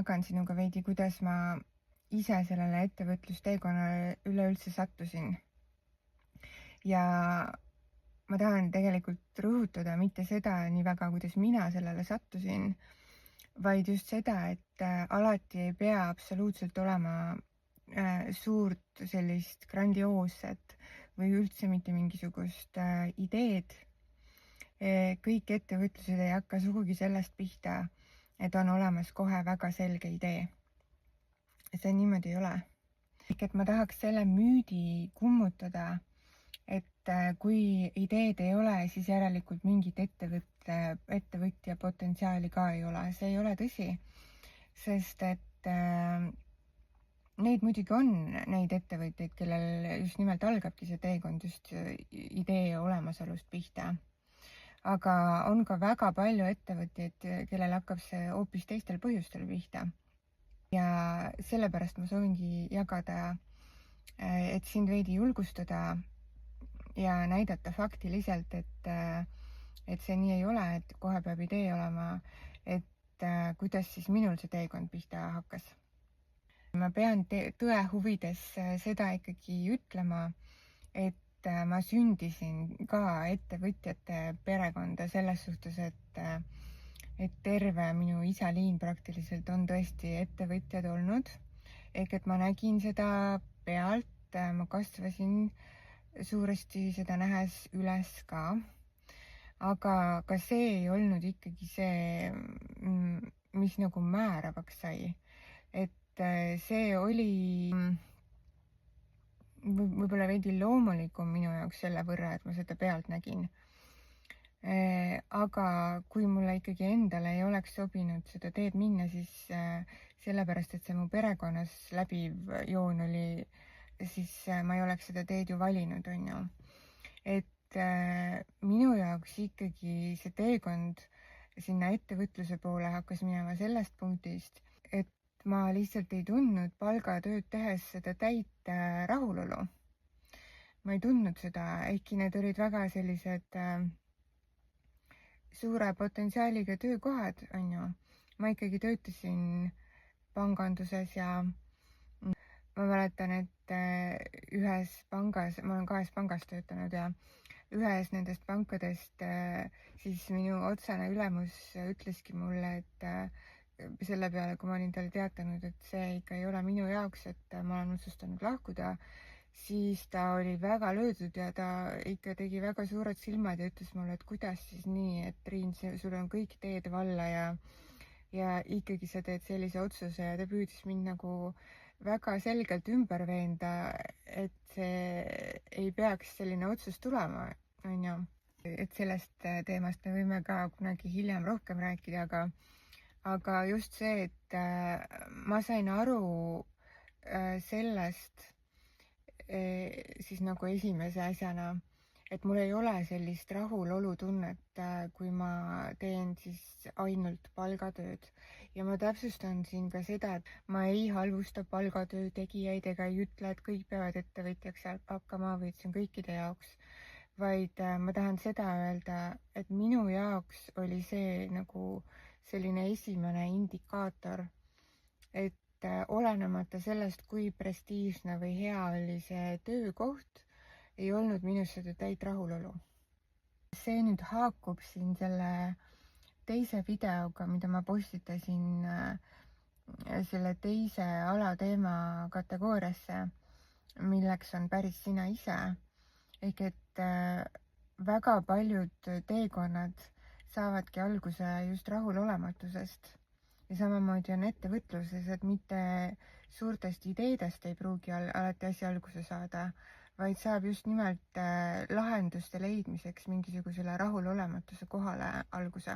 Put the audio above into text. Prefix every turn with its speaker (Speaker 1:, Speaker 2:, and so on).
Speaker 1: jagan sinuga veidi, kuidas ma ise sellele ettevõtlusteekonnale üleüldse sattusin. Ja ma tahan tegelikult rõhutada mitte seda nii väga, kuidas mina sellele sattusin, vaid just seda, et alati ei pea absoluutselt olema suurt sellist grandioosset või üldse mitte mingisugust ideed. Kõik ettevõtlused ei hakka sugugi sellest pihta, et on olemas kohe väga selge idee. See niimoodi ei ole. Et ma tahaks selle müüdi kummutada, et kui ideed ei ole, siis järelikult mingit ettevõtja potentsiaali ka ei ole. See ei ole tõsi, sest et neid muidugi on, neid ettevõtjaid, kellel just nimelt algabki see teekond just idee olemasolust pihta. Aga on ka väga palju ettevõtjaid, kellel hakkab see hoopis teistel põhjustel pihta. Ja sellepärast ma soovingi jagada, et sind veidi julgustada ja näidata faktiliselt, et see nii ei ole, et kohe peab idee olema, et kuidas siis minul see teekond pihta hakkas. Ma pean tõe huvides seda ikkagi ütlema, et ma sündisin ka ettevõtjate perekonda selles suhtes, et terve minu isaliin praktiliselt on tõesti ettevõtjad olnud. Ehk et ma nägin seda pealt, ma kasvasin suuresti seda nähes üles ka. Aga ka see ei olnud ikkagi see, mis nagu määravaks sai. Et see oli võib-olla veidi loomulikum minu jaoks selle võrra, et ma seda pealt nägin. Aga kui mulle ikkagi endale ei oleks sobinud seda teed minna, siis sellepärast, et see mu perekonnas läbiv joon oli, siis ma ei oleks seda teed ju valinud, on ju. Et minu jaoks ikkagi see teekond sinna ettevõtluse poole hakkas minema sellest punktist, et ma lihtsalt ei tundnud palgatööd tehes seda täit rahulolu. Ma ei tundnud seda, ehkki need olid väga sellised suure potentsiaaliga töökohad, on ju. Ma ikkagi töötasin panganduses ja ma mäletan, et ühes pangas, ma olen 2 pangas töötanud ja ühes nendest pankadest siis minu otsene ülemus ütleski mulle, et selle peale, kui ma olin talle teatanud, et see ikka ei ole minu jaoks, et ma olen otsustanud lahkuda, siis ta oli väga löödud ja ta ikka tegi väga suured silmad ja ütles mulle, et kuidas siis nii, et Triin, sul on kõik teed valla ja ikkagi sa teed sellise otsuse ja ta püüdis mind nagu väga selgelt ümber veenda, et see ei peaks selline otsus tulema, on ju. Et sellest teemast me võime ka kunagi hiljem rohkem rääkida, aga just see, et ma sain aru sellest siis nagu esimese asjana, et mul ei ole sellist rahulolutunnet, kui ma teen siis ainult palgatööd. Ja ma täpsustan siin ka seda, et ma ei halvusta palgatöö tegijaid ega ei ütle, et kõik peavad ettevõtjaks hakkama või et see on kõikide jaoks, vaid ma tahan seda öelda, et minu jaoks oli see nagu selline esimene indikaator, et olenemata sellest, kui prestiižne või hea oli see töökoht, ei olnud minus seda täit rahulolu. See nüüd haakub siin selle teise videoga, mida ma postitasin selle teise alateema kategooriasse, milleks on päris sina ise. Ehk et väga paljud teekonnad saavadki alguse just rahulolematusest. Ja samamoodi on ettevõtluses, et mitte suurtest ideedest ei pruugi alati asi alguse saada, vaid saab just nimelt lahenduste leidmiseks mingisugusele rahulolematuse kohale alguse.